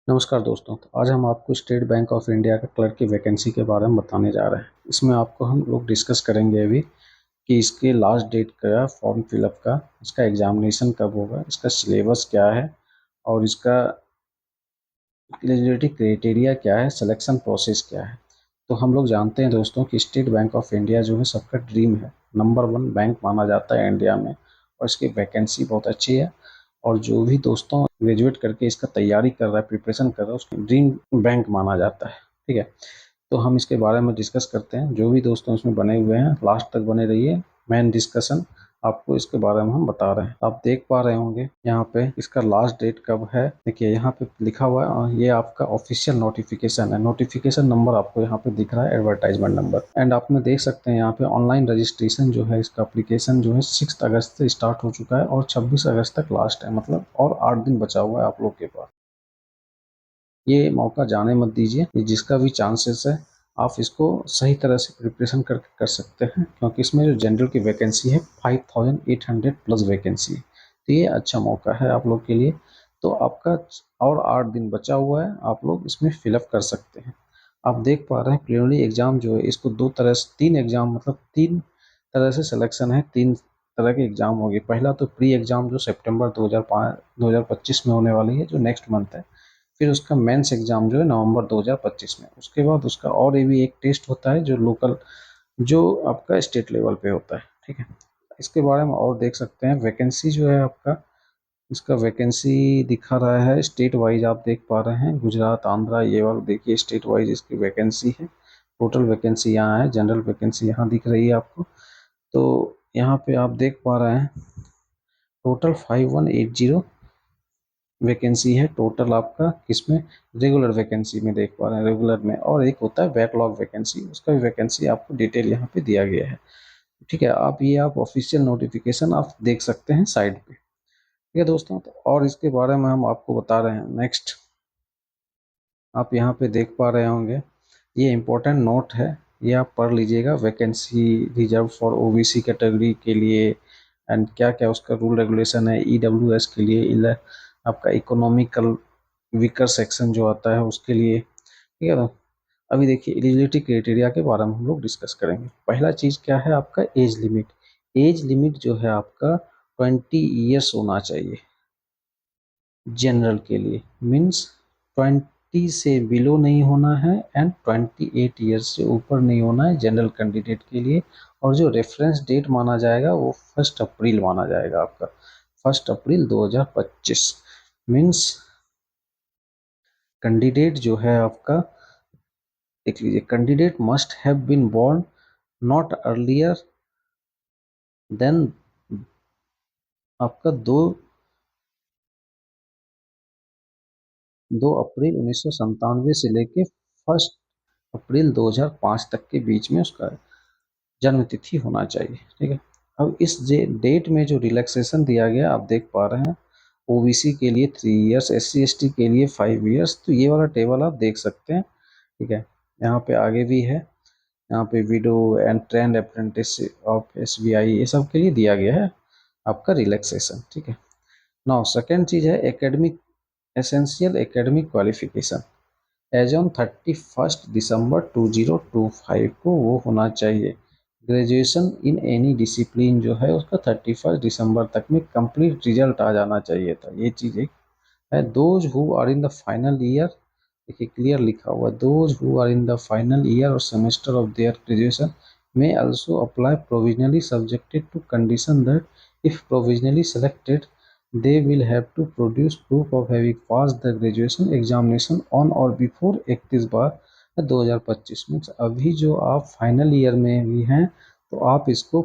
नमस्कार दोस्तों। तो आज हम आपको स्टेट बैंक ऑफ इंडिया का क्लर्क की वैकेंसी के बारे में बताने जा रहे हैं। इसमें आपको हम लोग डिस्कस करेंगे अभी कि इसके लास्ट डेट क्या है फॉर्म फिलअप का, इसका एग्जामिनेशन कब होगा, इसका सिलेबस क्या है और इसका एलिजिबिलिटी क्राइटेरिया क्या है, सिलेक्शन प्रोसेस क्या है। तो हम लोग जानते हैं दोस्तों कि स्टेट बैंक ऑफ इंडिया जो है सबका ड्रीम है, नंबर 1 बैंक माना जाता है इंडिया में और इसकी वैकेंसी बहुत अच्छी है। और जो भी दोस्तों ग्रेजुएट करके इसका तैयारी कर रहा है, प्रिपरेशन कर रहा है, उसकी ड्रीम बैंक माना जाता है। ठीक है, तो हम इसके बारे में डिस्कस करते हैं। जो भी दोस्तों इसमें बने हुए हैं लास्ट तक बने रहिए, मेन डिस्कशन आपको इसके बारे में हम बता रहे हैं। आप देख पा रहे होंगे यहाँ पे इसका लास्ट डेट कब है। देखिए यहाँ पे लिखा हुआ है और ये आपका ऑफिशियल नोटिफिकेशन है। नोटिफिकेशन नंबर आपको यहाँ पे दिख रहा है, एडवर्टाइजमेंट नंबर। एंड आप में देख सकते हैं यहाँ पे ऑनलाइन रजिस्ट्रेशन जो है, इसका एप्लीकेशन जो है 6 अगस्त से स्टार्ट हो चुका है और 26 अगस्त तक लास्ट है, मतलब और 8 दिन बचा हुआ है आप लोग के पास। ये मौका जाने मत दीजिए, ये जिसका भी चांसेस है आप इसको सही तरह से प्रिपरेशन करके कर सकते हैं, क्योंकि इसमें जो जनरल की वैकेंसी है 5800 प्लस वैकेंसी है। तो ये अच्छा मौका है आप लोग के लिए। तो आपका और 8 दिन बचा हुआ है, आप लोग इसमें फिलअप कर सकते हैं। आप देख पा रहे हैं प्रीलिमिनरी एग्जाम जो है इसको 2 तरह से 3 एग्जाम, मतलब 3 तरह से सिलेक्शन है, 3 तरह के एग्जाम होगी। पहला तो प्री एग्जाम जो सितंबर 2025 में होने वाली है, जो नेक्स्ट मंथ है। फिर उसका मेंस एग्जाम जो है नवंबर 2025 में। उसके बाद उसका और ये भी एक टेस्ट होता है जो लोकल, जो आपका स्टेट लेवल पे होता है। ठीक है, इसके बारे में और देख सकते हैं। वैकेंसी जो है आपका, इसका वैकेंसी दिखा रहा है स्टेट वाइज, आप देख पा रहे हैं गुजरात, आंध्रा, ये वाला देखिए स्टेट वाइज इसकी वैकेंसी है। टोटल वैकेंसी यहाँ है, जनरल वैकेंसी यहाँ दिख रही है आपको। तो यहाँ पे आप देख पा रहे हैं टोटल 5180 वैकेंसी है टोटल आपका। किसमें? रेगुलर वैकेंसी में देख पा रहे हैं, रेगुलर में। और एक होता है बैकलॉग वैकेंसी, उसका भी वैकेंसी आपको डिटेल यहाँ पे दिया गया है। ठीक है, आप ऑफिशियल नोटिफिकेशन आप देख सकते हैं साइड पे। ठीक है दोस्तों, तो और इसके बारे में हम आपको बता रहे हैं। नेक्स्ट आप यहाँ पे देख पा रहे होंगे, ये इम्पोर्टेंट नोट है, ये आप पढ़ लीजिएगा। Vacancy reserve for OBC category के लिए एंड क्या क्या उसका रूल रेगुलेशन है। ईडब्ल्यूएस के लिए, आपका इकोनॉमिकल वीकर सेक्शन जो आता है उसके लिए। ठीक है ना। अभी देखिए एलिजिबिलिटी क्राइटेरिया के बारे में हम लोग डिस्कस करेंगे। पहला चीज़ क्या है आपका एज लिमिट। एज लिमिट जो है आपका 20 ईयर्स होना चाहिए जनरल के लिए, मीन्स 20 से बिलो नहीं होना है एंड 28 ईयर्स से ऊपर नहीं होना है जनरल कैंडिडेट के लिए। और जो रेफरेंस डेट माना जाएगा वो 1 अप्रैल माना जाएगा आपका, 1 अप्रैल 2025। मीन्स कैंडिडेट जो है आपका, देख लीजिए, candidate must have been born not earlier than आपका 2 अप्रैल 1997 से लेके 1 अप्रैल 2005 तक के बीच में उसका जन्म तिथि होना चाहिए। ठीक है, अब इस डेट में जो रिलैक्सेशन दिया गया आप देख पा रहे हैं, ओबीसी के लिए 3 ईयर्स, SC ST के लिए 5 ईयर्स। तो ये वाला टेबल आप देख सकते हैं। ठीक है, यहाँ पे आगे भी है, यहाँ पे window and trend apprentice of SBI, ये सब के लिए दिया गया है आपका रिलैक्सेशन। ठीक है, नाउ सेकेंड चीज़ है academic, essential academic qualification. As on 31 December 2025 को वो होना चाहिए ग्रेजुएशन इन एनी डिसिप्लिन जो है उसका 31 दिसंबर तक में कंप्लीट रिजल्ट आ जाना चाहिए था। ये चीज़ एक है। Those who are in the final year, देखिए क्लियर लिखा हुआ, those who are in the final year और semester of their graduation may also apply provisionally subjected to condition that if provisionally selected they will have to produce proof of having passed the graduation examination on or before 31/12/2025 में। अभी जो आप final year में भी हैं तो आप इसको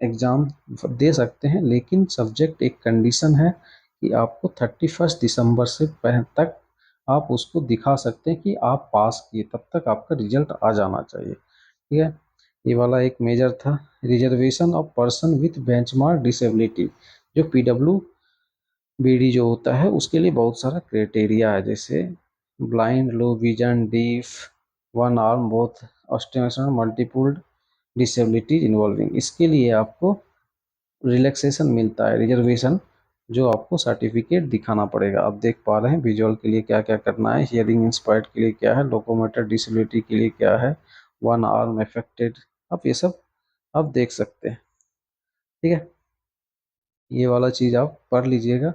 एग्ज़ाम दे सकते हैं, लेकिन सब्जेक्ट एक कंडीशन है कि आपको 31 दिसंबर से तक आप उसको दिखा सकते हैं कि आप पास किए, तब तक आपका रिजल्ट आ जाना चाहिए। ठीक है, ये वाला एक मेजर था। Reservation of person with benchmark disability, जो PWBD जो होता है उसके लिए बहुत सारा क्राइटेरिया है, जैसे blind, low vision, deaf, one arm, both ऑस्टिमेशन, मल्टीपल डिसेबिलिटीज इन्वॉल्विंग, इसके लिए आपको रिलैक्सेशन मिलता है, रिजर्वेशन जो आपको सर्टिफिकेट दिखाना पड़ेगा। आप देख पा रहे हैं विजुअल के लिए क्या क्या करना है, हियरिंग इंस्पायर्ड के लिए क्या है, लोकोमोटर डिसेबिलिटी के लिए क्या है, वन आर्म अफेक्टेड, आप ये सब आप देख सकते हैं। ठीक है, ये वाला चीज़ आप पढ़ लीजिएगा।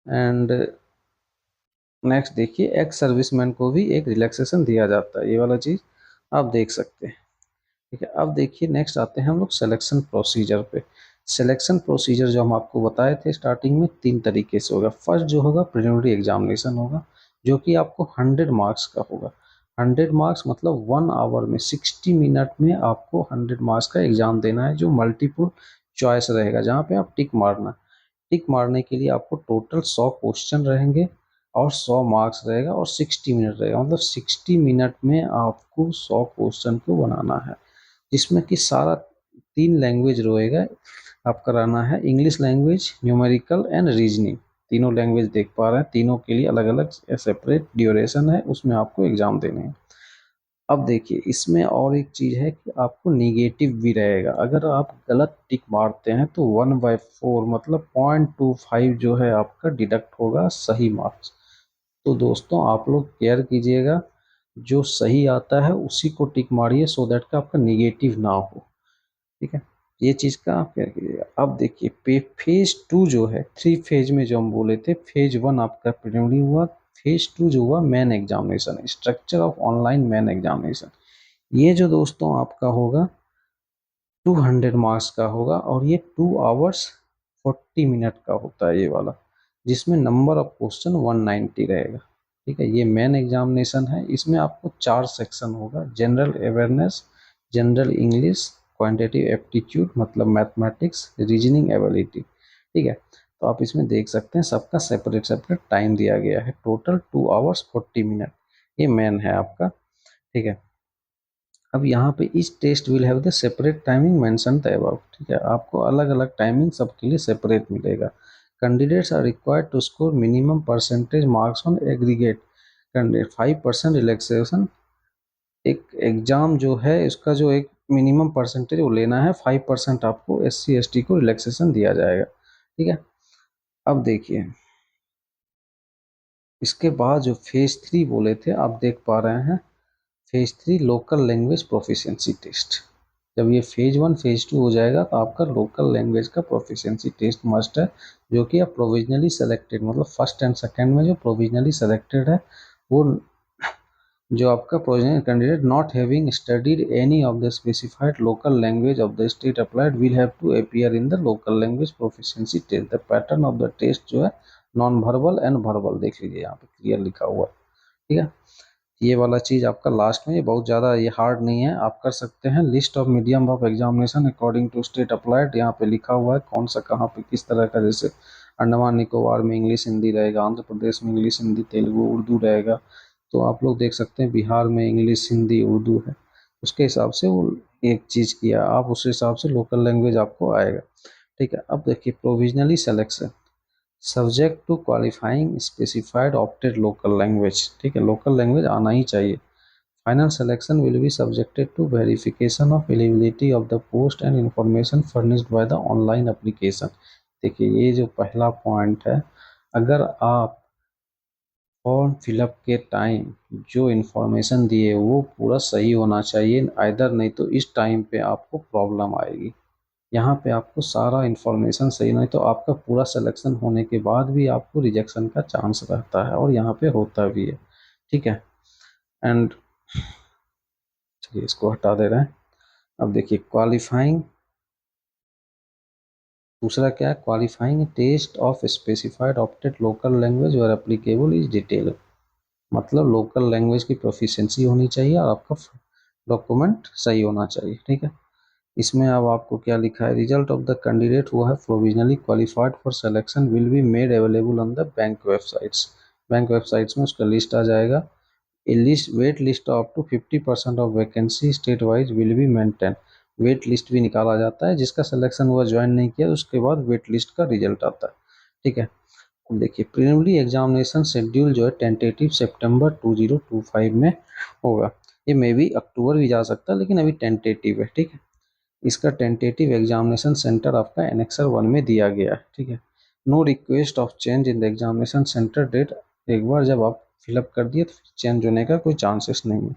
एंड नेक्स्ट देखिए, एक्स सर्विसमैन को भी एक रिलैक्सेशन दिया जाता है, ये वाला चीज़ आप देख सकते हैं। ठीक है, अब देखिए नेक्स्ट आते हैं हम लोग सिलेक्शन प्रोसीजर पे। सिलेक्शन प्रोसीजर जो हम आपको बताए थे स्टार्टिंग में, 3 तरीके से होगा। फर्स्ट जो होगा प्रिलिमिनरी एग्जामिनेशन होगा, जो कि आपको 100 मार्क्स का होगा। 100 मार्क्स मतलब 1 आवर में 60 मिनट में आपको 100 मार्क्स का एग्जाम देना है, जो मल्टीपल चॉइस रहेगा, जहाँ पे आप टिक मारना। टिक मारने के लिए आपको टोटल 100 क्वेश्चन रहेंगे और 100 मार्क्स रहेगा और 60 मिनट रहेगा, मतलब 60 मिनट में आपको 100 क्वेश्चन को बनाना है, जिसमें कि सारा 3 लैंग्वेज रहेगा। आपका रहना है English language, numerical and reasoning. तीनों लैंग्वेज देख पा रहे हैं, तीनों के लिए अलग अलग सेपरेट ड्यूरेशन है, उसमें आपको एग्जाम देने हैं। अब देखिए इसमें और एक चीज़ है कि आपको निगेटिव भी रहेगा। अगर आप गलत टिक मारते हैं तो 1/4 मतलब 0.25 जो है आपका डिडक्ट होगा सही मार्क्स। तो दोस्तों आप लोग केयर कीजिएगा, जो सही आता है उसी को टिक मारिए, सो दैट का आपका निगेटिव ना हो। ठीक है, ये चीज़ का आप केयर कीजिएगा। अब देखिए फेज 2 जो है, 3 फेज में जो हम बोले थे, फेज 1 आपका प्रिलिमिनरी हुआ, फेज 2 जो हुआ main examination, structure of online main examination. ये जो दोस्तों आपका होगा 200 मार्क्स का होगा, और ये 2 आवर्स 40 मिनट का होता है ये वाला, जिसमें नंबर ऑफ क्वेश्चन 190 रहेगा। ठीक है, ये मेन एग्जामिनेशन है। इसमें आपको 4 सेक्शन होगा, general awareness, general English, quantitative aptitude मतलब मैथमेटिक्स, रीजनिंग एबिलिटी। ठीक है, तो आप इसमें देख सकते हैं सबका सेपरेट सेपरेट टाइम दिया गया है, टोटल 2 आवर्स 40 मिनट, ये मेन है आपका। ठीक है, अब यहाँ पे इस test will have the separate timing mention the above. ठीक है, आपको अलग अलग टाइमिंग सबके लिए सेपरेट मिलेगा। Candidates are required to score minimum percentage marks on aggregate candidate 5% relaxation. एक एग्जाम जो है इसका जो एक मिनिमम परसेंटेज वो लेना है, 5% आपको SC ST को रिलैक्सेशन दिया जाएगा। ठीक है, अब देखिए इसके बाद जो फेज 3 बोले थे आप देख पा रहे हैं, phase 3 local language proficiency test. जब ये फेज 1 फेज 2 हो जाएगा तो आपका लोकल लैंग्वेज का प्रोफिशिएंसी टेस्ट मस्ट है, जो कि आप प्रोविजनली सेलेक्टेड मतलब फर्स्ट एंड सेकंड में जो प्रोविजनली सेलेक्टेड है, वो जो आपका provisional candidate not having studied any of the specified local language of the state applied will have to appear in the local language proficiency test. The pattern of the test जो है non verbal and verbal, देख लीजिए यहाँ पे clear लिखा हुआ है। ठीक है, ये वाला चीज़ आपका लास्ट में, ये बहुत ज़्यादा ये हार्ड नहीं है, आप कर सकते हैं। List of medium of examination according to state applied, यहाँ पे लिखा हुआ है कौन सा कहाँ पे किस तरह का, जैसे अंडमान निकोबार में इंग्लिश हिंदी रहेगा, आंध्र प्रदेश में इंग्लिश हिंदी तेलुगु उर्दू रहेगा। तो आप लोग देख सकते हैं बिहार में इंग्लिश हिंदी उर्दू है, उसके हिसाब से वो एक चीज़ किया, आप उस हिसाब से लोकल लैंग्वेज आपको आएगा। ठीक है, अब देखिए provisionally selection subject to qualifying specified opted local language. ठीक है, लोकल लैंग्वेज आना ही चाहिए। Final selection will be subjected to verification of eligibility of the post and information furnished by the online application. देखिए ये जो पहला पॉइंट है, अगर आप फॉर्म फिलअप के टाइम जो इन्फॉर्मेशन दिए वो पूरा सही होना चाहिए, आइदर नहीं तो इस टाइम पे आपको प्रॉब्लम आएगी। यहाँ पे आपको सारा इन्फॉर्मेशन सही, नहीं तो आपका पूरा सिलेक्शन होने के बाद भी आपको रिजेक्शन का चांस रहता है, और यहाँ पे होता भी है। ठीक है, एंड चलिए इसको हटा दे रहे हैं। अब देखिए क्वालिफाइंग, दूसरा क्या है, qualifying test of specified opted local language और एप्लीकेबल इज डिटेल, मतलब लोकल लैंग्वेज की प्रोफिशिएंसी होनी चाहिए और आपका डॉक्यूमेंट सही होना चाहिए। ठीक है, इसमें अब आपको क्या लिखा है, result of the candidate who have provisionally qualified for selection will be made available on the bank websites. Bank websites में उसका लिस्ट आ जाएगा। A list wait list up to 50% of vacancy state wise will be maintain. Wait list भी निकाला जाता है, जिसका selection हुआ ज्वाइन नहीं किया उसके बाद वेट लिस्ट का रिजल्ट आता है। ठीक है, अब देखिए प्रिलिमिनरी एग्जामिनेशन शेड्यूल जो है टेंटेटिव सितंबर 2025 में होगा। ये मे भी अक्टूबर भी जा सकता है, लेकिन अभी टेंटेटिव है। ठीक है, इसका टेंटेटिव एग्जामिनेशन सेंटर आपका एनेक्सर 1 में दिया गया है, ठीक है। No request of change in the examination centre date, एक बार जब आप फिलअप कर दिए तो चेंज होने का कोई चांसेस नहीं है।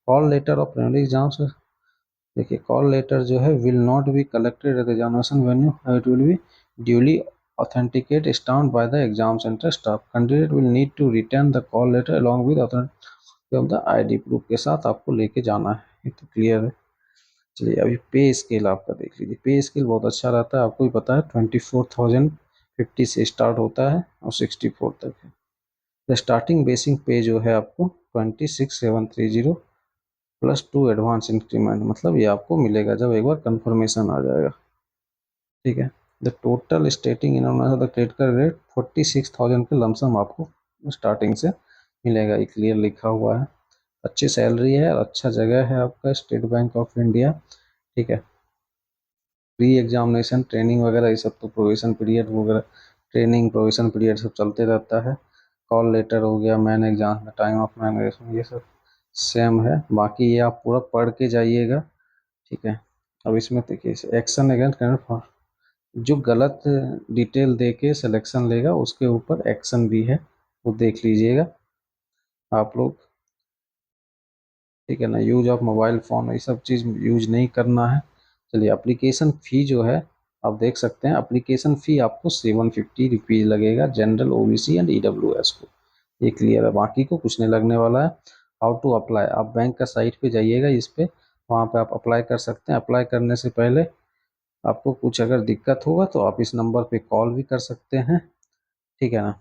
Call letter of preliminary exams, देखिए कॉल लेटर जो है will not be collected at the examination venue, it will be duly authenticate stamped by the exam centre staff, candidate will need to return the call letter along with authentic of the ID proof के साथ आपको लेके जाना है, ये तो clear है। चलिए अभी पे स्केल आपका देख लीजिए। पे स्केल बहुत अच्छा रहता है, आपको भी पता है 24,050 से स्टार्ट होता है और 64 तक है। द स्टार्टिंग बेसिक पे जो है आपको 26,730 +2 एडवांस इंक्रीमेंट, मतलब ये आपको मिलेगा जब एक बार कंफर्मेशन आ जाएगा, ठीक है। The total स्टेटिंग in the credit का रेट 46,000 के लमसम आपको स्टार्टिंग से मिलेगा, ये क्लियर लिखा हुआ है। अच्छी सैलरी है और अच्छा जगह है आपका स्टेट बैंक ऑफ इंडिया, ठीक है। प्री एग्जामिनेशन ट्रेनिंग वगैरह ये सब तो प्रोविजन पीरियड वगैरह, ट्रेनिंग प्रोविजन पीरियड सब चलते रहता है। कॉल लेटर हो गया, मैन एग्जाम में टाइम ऑफ मैन एग्जाम, ये सब सेम है। बाकी ये आप पूरा पढ़ के जाइएगा, ठीक है। अब इसमें देखिए एक्शन अगेंस्ट कैंडिडेट, जो गलत डिटेल दे के सिलेक्शन लेगा उसके ऊपर एक्शन भी है, वो देख लीजिएगा आप लोग, ठीक है ना। यूज ऑफ मोबाइल फ़ोन ये सब चीज़ यूज नहीं करना है। चलिए एप्लीकेशन फ़ी जो है आप देख सकते हैं, एप्लीकेशन फ़ी आपको 750 रुपीज़ लगेगा जनरल, ओबीसी एंड ईडब्ल्यूएस को, ये क्लियर है, बाकी को कुछ नहीं लगने वाला है। हाउ टू अप्लाई, आप बैंक का साइट पे जाइएगा, इस पे वहाँ पे आप अप्लाई कर सकते हैं। अप्लाई करने से पहले आपको कुछ अगर दिक्कत होगा तो आप इस नंबर पे कॉल भी कर सकते हैं, ठीक है ना।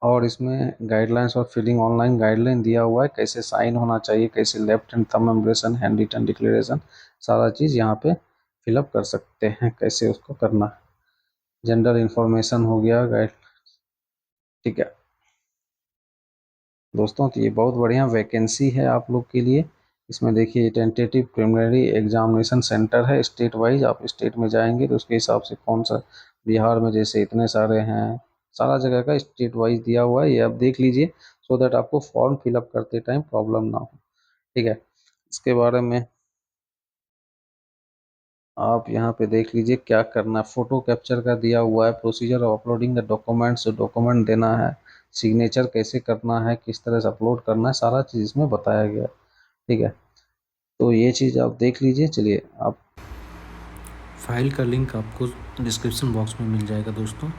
और इसमें गाइडलाइंस और फिलिंग ऑनलाइन गाइडलाइन दिया हुआ है, कैसे साइन होना चाहिए, कैसे left hand thumb impression, handwritten declaration, सारा चीज़ यहाँ पे फिलअप कर सकते हैं, कैसे उसको करना है। जनरल इन्फॉर्मेशन हो गया गाइड, ठीक है दोस्तों। तो ये बहुत बढ़िया वैकेंसी है आप लोग के लिए। इसमें देखिए टेंटेटिव प्रिलिमिनरी एग्जामिनेशन सेंटर है स्टेट वाइज, आप स्टेट में जाएंगे तो उसके हिसाब से कौन सा, बिहार में जैसे इतने सारे हैं, सारा जगह का स्टेट वाइज दिया हुआ है, ये आप देख लीजिए सो दैट आपको फॉर्म फिलअप करते टाइम प्रॉब्लम ना हो, ठीक है। इसके बारे में आप यहाँ पे देख लीजिए क्या करना है। फोटो कैप्चर का दिया हुआ है, procedure of uploading the documents, document देना है, सिग्नेचर कैसे करना है, किस तरह से अपलोड करना है, सारा चीज़ इसमें बताया गया है, ठीक है। तो ये चीज़ आप देख लीजिए। चलिए आप, फाइल का लिंक आपको डिस्क्रिप्शन बॉक्स में मिल जाएगा दोस्तों।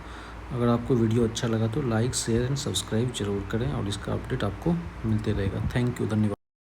अगर आपको वीडियो अच्छा लगा तो लाइक शेयर एंड सब्सक्राइब जरूर करें और इसका अपडेट आपको मिलते रहेगा। थैंक यू, धन्यवाद।